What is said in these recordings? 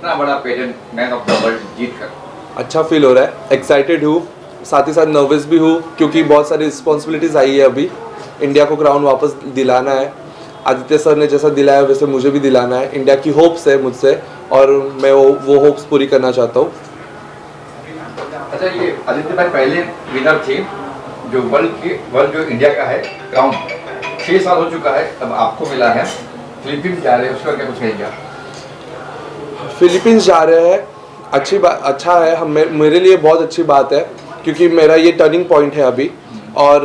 इतना बड़ा pageant man of the world जीत कर? अच्छा फील हो रहा है, एक्साइटेड हूँ, साथ ही साथ नर्वस भी हूँ क्योंकि बहुत सारी रिस्पॉन्सिबिलिटीज़ आई है अभी। इंडिया को क्राउन वापस दिलाना है। आदित्य सर ने जैसा दिलाया वैसे मुझे भी दिलाना है। इंडिया की होप्स है मुझसे और मैं वो होप्स पूरी करना चाहता हूँ। अच्छा, ये आदित्य भाई पहले विनर थे जो वर्ल्ड जो इंडिया का है क्राउन, 6 साल हो चुका है, अब आपको मिला है। फिलीपींस जा रहे हैं, उसका क्या कुछ कहेंगे आप? फिलीपींस जा रहे हैं, अच्छी बात, अच्छा है। हम मेरे लिए बहुत अच्छी बात है क्योंकि मेरा ये टर्निंग पॉइंट है अभी। और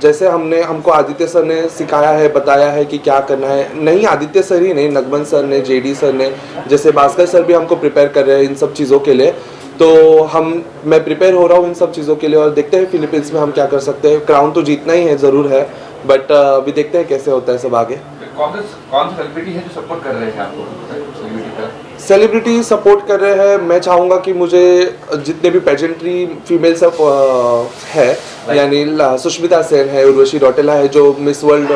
जैसे हमको आदित्य सर ने सिखाया है, बताया है कि क्या करना है, नहीं आदित्य सर ही नहीं, नगमन सर ने, जेडी सर ने, जैसे भास्कर सर भी हमको प्रिपेयर कर रहे हैं इन सब चीज़ों के लिए। तो मैं प्रिपेयर हो रहा हूँ इन सब चीज़ों के लिए और देखते हैं फिलीपींस में हम क्या कर सकते हैं। क्राउन तो जीतना ही है, ज़रूर है, बट अभी देखते हैं कैसे होता है सब आगे। कौन सा सेलिब्रिटी है जो सपोर्ट कर रहे हैं आपको? सेलिब्रिटी का सेलिब्रिटी सपोर्ट कर रहे हैं। मैं चाहूँगा कि मुझे जितने भी पेजेंट्री फीमेल सब है, यानी सुष्मिता सेन है, उर्वशी रौटेला है जो मिस वर्ल्ड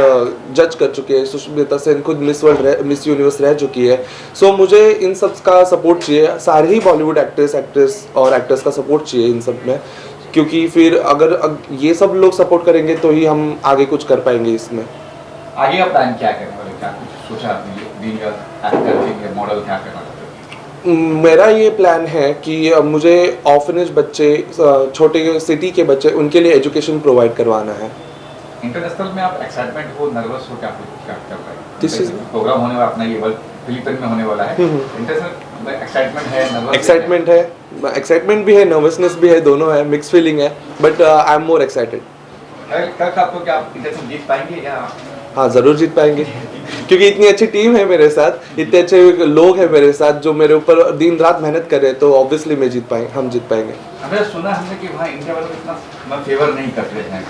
जज कर चुकी है, सुष्मिता सेन खुद मिस यूनिवर्स रह चुकी है। सो मुझे इन सब का सपोर्ट चाहिए, सारे ही बॉलीवुड एक्ट्रेस और एक्टर्स का सपोर्ट चाहिए इन सब में, क्योंकि फिर अगर ये सब लोग सपोर्ट करेंगे तो ही हम आगे कुछ कर पाएंगे इसमें। आगे का प्लान क्या करने वाले, क्या कुछ सोचा आपने? बीइंग एक्टर, बीइंग मॉडल, क्या करना चाहते हो? मेरा ये प्लान है कि मुझे ऑर्फनेज बच्चे, छोटे सिटी के बच्चे, उनके लिए एजुकेशन प्रोवाइड करवाना है। इंटरनेशनल में आप एक्साइटमेंट हो, नर्वस हो, क्या क्या कर रहे हैं? This is- प्रोग्राम होने वाला अपना ये वर्ल्ड फिलीपीन में होने वाला है। इंटरनेशनल एक्साइटमेंट है, नर्वस एक्साइटमेंट भी है, नर्वसनेस भी है, दोनों है, मिक्स फीलिंग है, but I am more excited. कल आपको क्या आप इंटरनेशनल जीत पाएंगे या? हाँ, ज़रूर जीत पाएंगे क्योंकि इतनी अच्छी टीम है मेरे साथ, इतने अच्छे लोग हैं मेरे साथ जो मेरे ऊपर दिन रात मेहनत कर रहे हैं, तो ऑब्वियसली हम जीत पाएंगे। हमने सुना कि वहाँ इंडिया वालों को इतना फेवर नहीं करते हैं।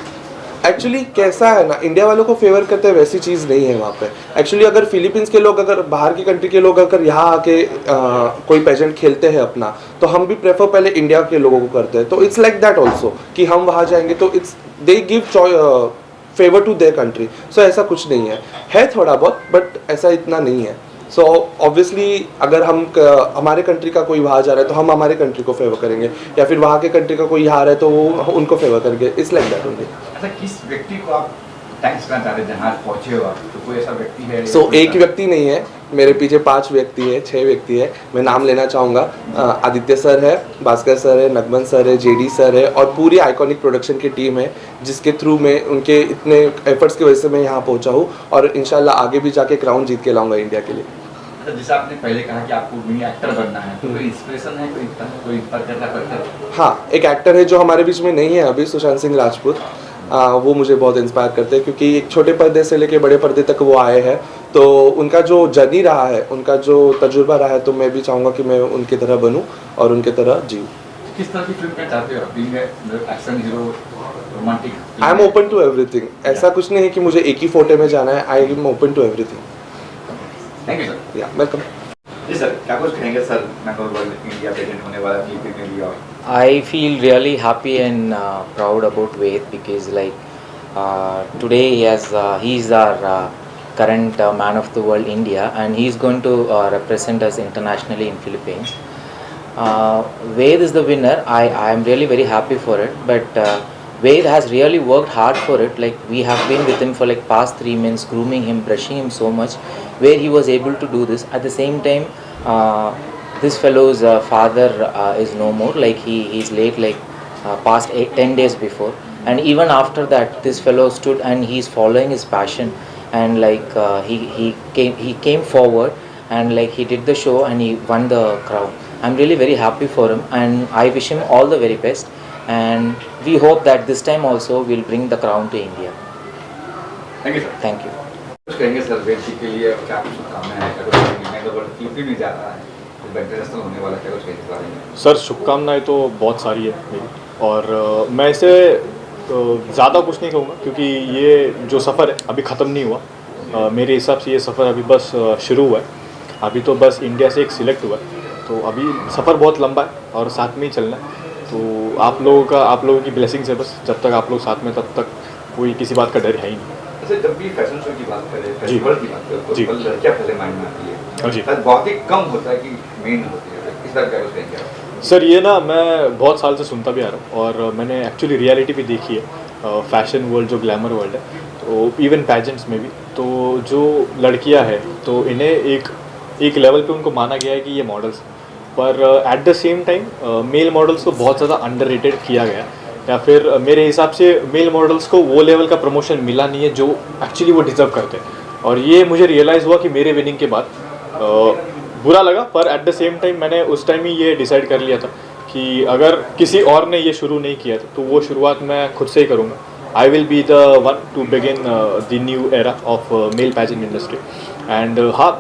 एक्चुअली कैसा है ना, इंडिया वालों को फेवर करते हैं वैसी चीज़ नहीं है वहाँ पे। एक्चुअली अगर फिलीपींस के लोग, अगर बाहर की कंट्री के लोग अगर यहाँ आके कोई पेजेंट खेलते हैं अपना, तो हम भी प्रेफर पहले इंडिया के लोगों को करते हैं। तो इट्स लाइक दैट ऑल्सो कि हम वहाँ जाएंगे तो it's they give favour to their country. So ऐसा कुछ नहीं है थोड़ा बहुत, बट ऐसा इतना नहीं है। सो ऑब्वियसली अगर हमारे कंट्री का कोई वहाँ जा रहा है तो हम हमारे कंट्री को फेवर करेंगे, या फिर वहाँ के कंट्री का कोई यहाँ आ रहा है तो वो उनको फेवर करेंगे। It's like that only. अच्छा, किस व्यक्ति को आप थैंक्स करना चाहते हैं जहाँ पहुँचे हो आप? तो कोई ऐसा व्यक्ति है? एक व्यक्ति नहीं है, मेरे पीछे 5 व्यक्ति है, 6 व्यक्ति है। मैं नाम लेना चाहूँगा। आदित्य सर है, भास्कर सर है, नगमन सर है, जेडी सर है और पूरी आइकॉनिक प्रोडक्शन की टीम है, जिसके थ्रू में उनके इतने एफर्ट्स की वजह से मैं यहाँ पहुँचा हूँ और इंशाल्लाह आगे भी जाके क्राउन जीत के लाऊंगा इंडिया के लिए। अच्छा, जैसे आपने पहले कहा कि आपको मिनी एक्टर बनना है, तो कोई इंस्पिरेशन है, कोई इंस्पायर करना पड़ता है? हाँ, एक एक्टर है जो हमारे बीच में नहीं है अभी, सुशांत सिंह राजपूत। वो मुझे बहुत इंस्पायर करते हैं क्योंकि एक छोटे पर्दे से लेके बड़े पर्दे तक वो आए हैं। तो उनका जो जर्नी रहा है, उनका जो तजुर्बा रहा है, तो मैं भी चाहूँगा कि मैं उनकी तरह बनूँ और उनके तरह जीऊँ। किस तरह की फिल्म क्या चाहते हो? Being action hero, romantic? I am open to everything. ऐसा कुछ नहीं है कि मुझे एक ही फोटे में जाना है। I am open to everything. Thank you sir. या वेलकम। जी सर, क्या कुछ कहेंगे सर, वर्ल्ड इंडिया प्रेजेंट होने वाला फिलीपीन में भी? और I feel really happy and proud about Ved because today he is our current man of the world India, and he is going to represent us internationally in Philippines. Ved is the winner. I am really very happy for it, but Ved has really worked hard for it. Like, we have been with him for like past 3 months, grooming him, brushing him so much, where he was able to do this. At the same time, this fellow's father is no more. Like, he's late, like past 10 days before, and even after that this fellow stood and he's following his passion, and like he came forward and like he did the show and he won the crown. I'm really very happy for him and I wish him all the very best, and we hope that this time also we'll bring the crown to India. Thank you sir. Thank you. कुछ कहेंगे sir वेद जी के लिए? क्या कुछ शुभकामनाएं हैं? क्या कुछ कहेंगे? वर्ल्ड फिलीपीन में जा रहा है, इंटरनेशनल होने वाला, क्या कुछ कहेंगे इस बारे में? सर, शुभकामनाएं तो बहुत सारी है मेरी, और मैं इसे ज़्यादा कुछ नहीं कहूँगा क्योंकि ये जो सफ़र है अभी ख़त्म नहीं हुआ। मेरे हिसाब से ये सफ़र अभी बस शुरू हुआ है। अभी तो बस इंडिया से एक सिलेक्ट हुआ है, तो अभी सफ़र बहुत लंबा है और साथ में ही चलना है। तो आप लोगों की ब्लेसिंग्स है बस, जब तक आप लोग साथ में तब तक कोई किसी बात का डर है ही नहीं। अच्छा, जब भी फैशन शो की बात करें, फेस्टिवल की बात करें, तो लड़कियाँ पहले माइंड में आती है। हाँ जी। शायद बहुत ही कम होता है कि मेन होती है, इस बार क्या कुछ कहेंगे आप? सर ये ना मैं बहुत साल से सुनता भी आ रहा हूँ और मैंने एक्चुअली रियलिटी भी देखी है, फैशन वर्ल्ड जो ग्लैमर वर्ल्ड है, तो इवन पैजेंट्स में भी, तो जो लड़कियां हैं तो इन्हें एक लेवल पे उनको माना गया है कि ये मॉडल्स हैं, पर at the same time mail models को बहुत ज़्यादा अंडररेटेड किया गया, या फिर मेरे हिसाब से मेल मॉडल्स को वो लेवल का प्रमोशन मिला नहीं है जो एक्चुअली वो डिज़र्व करते हैं। और ये मुझे रियलाइज़ हुआ कि मेरे विनिंग के बाद बुरा लगा, पर एट द सेम टाइम मैंने उस टाइम ही ये डिसाइड कर लिया था कि अगर किसी और ने ये शुरू नहीं किया था तो वो शुरुआत मैं खुद से ही करूँगा। I will be the one two begin the new era of male pageant industry. And हाँ,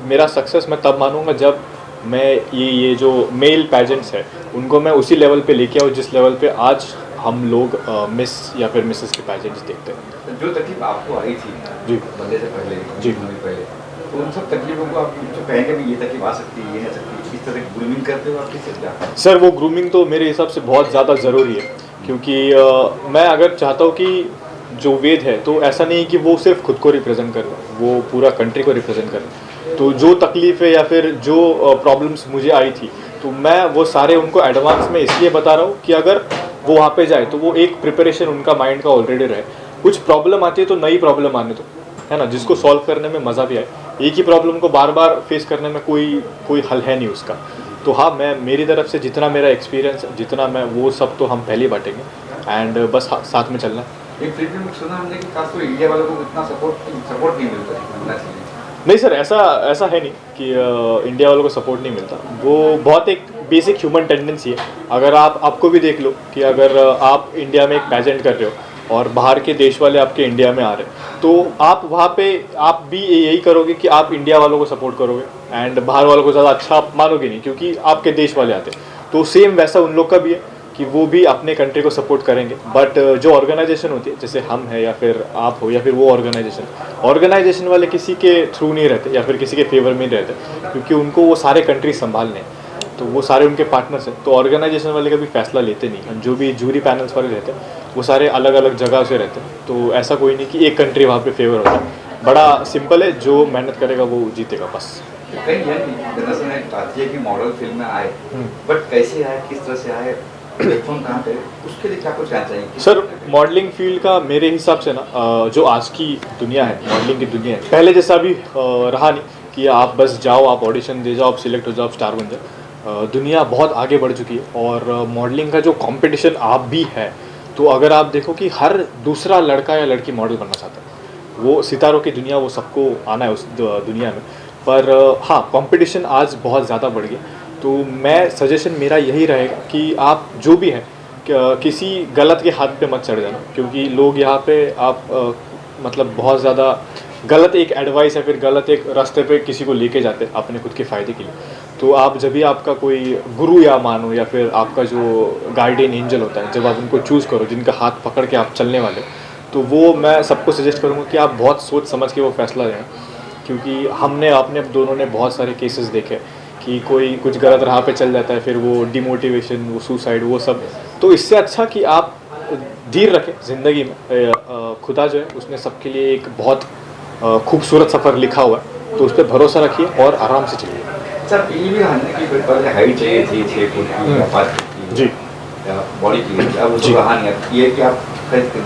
मेरा सक्सेस मैं तब मानूंगा जब मैं ये जो मेल पैजेंट्स है उनको मैं उसी लेवल पे लेके आऊँ जिस लेवल पे आज हम लोग मिस या फिर मिसेस के पैजेंट्स देखते हैं। जो तकलीफ आपको आई थी जी बंदे से पहले, जी पहले, तो उन सब तकलीफों को आप जो कहेंगे भी ये तकलीफ आ सकती है, ये आ सकती है, इस तरह ग्रूमिंग करते हो आप किससे क्या? सर, वो ग्रूमिंग तो मेरे हिसाब से बहुत ज़्यादा ज़रूरी है, क्योंकि मैं अगर चाहता हूँ कि जो वेद है तो ऐसा नहीं कि वो सिर्फ खुद को रिप्रेजेंट कर रहा है, वो पूरा कंट्री को रिप्रेजेंट कर रहा है। तो जो तकलीफ़ें या फिर जो प्रॉब्लम्स मुझे आई थी तो मैं वो सारे उनको एडवांस में इसलिए बता रहा हूँ कि अगर वो वहाँ पे जाए तो वो एक प्रिपरेशन उनका माइंड का ऑलरेडी रहे। कुछ प्रॉब्लम आती है तो नई प्रॉब्लम आने दो, है ना, जिसको सॉल्व करने में मज़ा भी आए। एक ही प्रॉब्लम को बार बार फेस करने में कोई हल है नहीं उसका। तो हाँ, मैं मेरी तरफ से जितना मेरा एक्सपीरियंस, जितना मैं, वो सब तो हम पहले ही बांटेंगे एंड बस साथ में चलना। ये फिल्म में सुना हमने कि खासकर इंडिया वालों को इतना सपोर्ट नहीं मिलता जितना चाहिए। नहीं सर, ऐसा है नहीं कि इंडिया वालों को सपोर्ट नहीं मिलता। वो बहुत एक बेसिक ह्यूमन टेंडेंसी है। अगर आपको भी देख लो कि अगर आप इंडिया में एक पैजेंट कर रहे हो और बाहर के देश वाले आपके इंडिया में आ रहे हैं तो आप वहाँ पे आप भी यही करोगे कि आप इंडिया वालों को सपोर्ट करोगे एंड बाहर वालों को ज़्यादा अच्छा आप मानोगे नहीं, क्योंकि आपके देश वाले आते हैं। तो सेम वैसा उन लोग का भी है कि वो भी अपने कंट्री को सपोर्ट करेंगे। बट जो ऑर्गेनाइजेशन होती है, जैसे हम है या फिर आप हो या फिर वो ऑर्गेनाइजेशन वाले किसी के थ्रू नहीं रहते या फिर किसी के फेवर में नहीं रहते, क्योंकि उनको वो सारे कंट्री संभालने हैं, तो वो सारे उनके पार्टनर्स हैं। तो ऑर्गेनाइजेशन वाले कभी फैसला लेते नहीं। जो भी जूरी पैनल्स वाले रहते हैं वो सारे अलग अलग जगह से रहते हैं। तो ऐसा कोई नहीं कि एक कंट्री वहाँ पे फेवर होता है। बड़ा सिंपल है, जो मेहनत करेगा वो जीतेगा बस। कहीं यह नहीं चाहती है कि मॉडल फिल्म में आए, बट कैसे आए, किस तरह से आए, प्लेटफॉर्म कहाँ पे, उसके लिए क्या कुछ कहना चाहिए? सर, मॉडलिंग फील्ड का मेरे हिसाब से ना जो आज की दुनिया है, मॉडलिंग की दुनिया है, पहले जैसा भी रहा नहीं कि आप बस जाओ, आप ऑडिशन दे जाओ, आप सिलेक्ट हो जाओ, स्टार बन जाओ। दुनिया बहुत आगे बढ़ चुकी है और मॉडलिंग का जो कंपटीशन आप भी है, तो अगर आप देखो कि हर दूसरा लड़का या लड़की मॉडल बनना चाहता है। वो सितारों की दुनिया, वो सबको आना है उस दुनिया में। पर हाँ, कंपटीशन आज बहुत ज़्यादा बढ़ गया। तो मैं सजेशन मेरा यही रहेगा कि आप जो भी हैं किसी गलत के हाथ पे मत चढ़ जाना, क्योंकि लोग यहाँ पे आप मतलब बहुत ज़्यादा गलत एक एडवाइस या फिर गलत एक रास्ते पे किसी को लेके जाते हैं अपने खुद के फ़ायदे के लिए। तो आप जब भी आपका कोई गुरु या मानो या फिर आपका जो गार्डियन एंजल होता है, जब आप उनको चूज़ करो, जिनका हाथ पकड़ के आप चलने वाले, तो वो मैं सबको सजेस्ट करूँगा कि आप बहुत सोच समझ के वो फैसला लें, क्योंकि आपने दोनों ने बहुत सारे केसेस देखे कि कोई कुछ गलत राह पे चल जाता है, फिर वो डिमोटिवेशन, वो सुसाइड, वो सब। तो इससे अच्छा कि आप धीर रखें ज़िंदगी में। खुदा जो है उसने सबके लिए एक बहुत खूबसूरत सफ़र लिखा हुआ है, तो उस पर भरोसा रखिए और आराम से चलिए। सर, ये भी हारने की पहले हाइट चाहिए थी 6 फुट की या 5 फुट की जी बॉडी की, अब उसको रहा नहीं। ये कि आप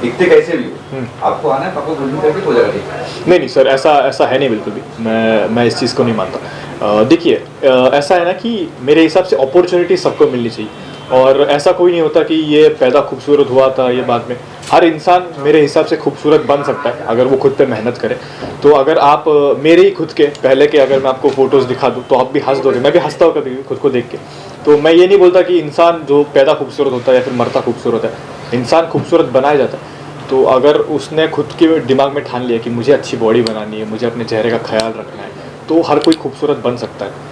दिखते कैसे भी हो, आपको आना है, आपको गुल्लू करके हो जाएगा ठीक। नहीं सर, ऐसा है नहीं, बिल्कुल भी। मैं इस चीज़ को नहीं मानता। देखिए, ऐसा है ना कि मेरे हिसाब से अपॉर्चुनिटी सबको मिलनी चाहिए, और ऐसा कोई नहीं होता कि ये पैदा खूबसूरत हुआ था, ये बाद में। हर इंसान मेरे हिसाब से खूबसूरत बन सकता है अगर वो खुद पे मेहनत करे। तो अगर आप मेरे ही खुद के पहले के अगर मैं आपको फ़ोटोज़ दिखा दूँ तो आप भी हंस दोगे, मैं भी हंसता हूँ कभी खुद को देख के। तो मैं ये नहीं बोलता कि इंसान जो पैदा खूबसूरत होता है या फिर मरता खूबसूरत है, इंसान खूबसूरत बनाया जाता है। तो अगर उसने खुद के दिमाग में ठान लिया कि मुझे अच्छी बॉडी बनानी है, मुझे अपने चेहरे का ख्याल रखना है, तो हर कोई खूबसूरत बन सकता है।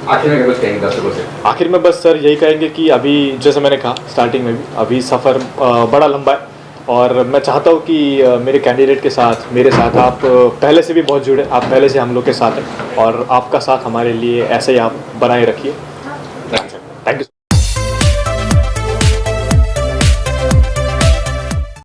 आखिर में क्या कुछ कहेंगे दर्शकों से? आखिर में बस सर यही कहेंगे कि अभी जैसे मैंने कहा स्टार्टिंग में भी, अभी सफ़र बड़ा लंबा है, और मैं चाहता हूँ कि मेरे कैंडिडेट के साथ, मेरे साथ आप पहले से भी बहुत जुड़े, आप पहले से हम लोग के साथ हैं, और आपका साथ हमारे लिए ऐसे ही आप बनाए रखिए। Thank you.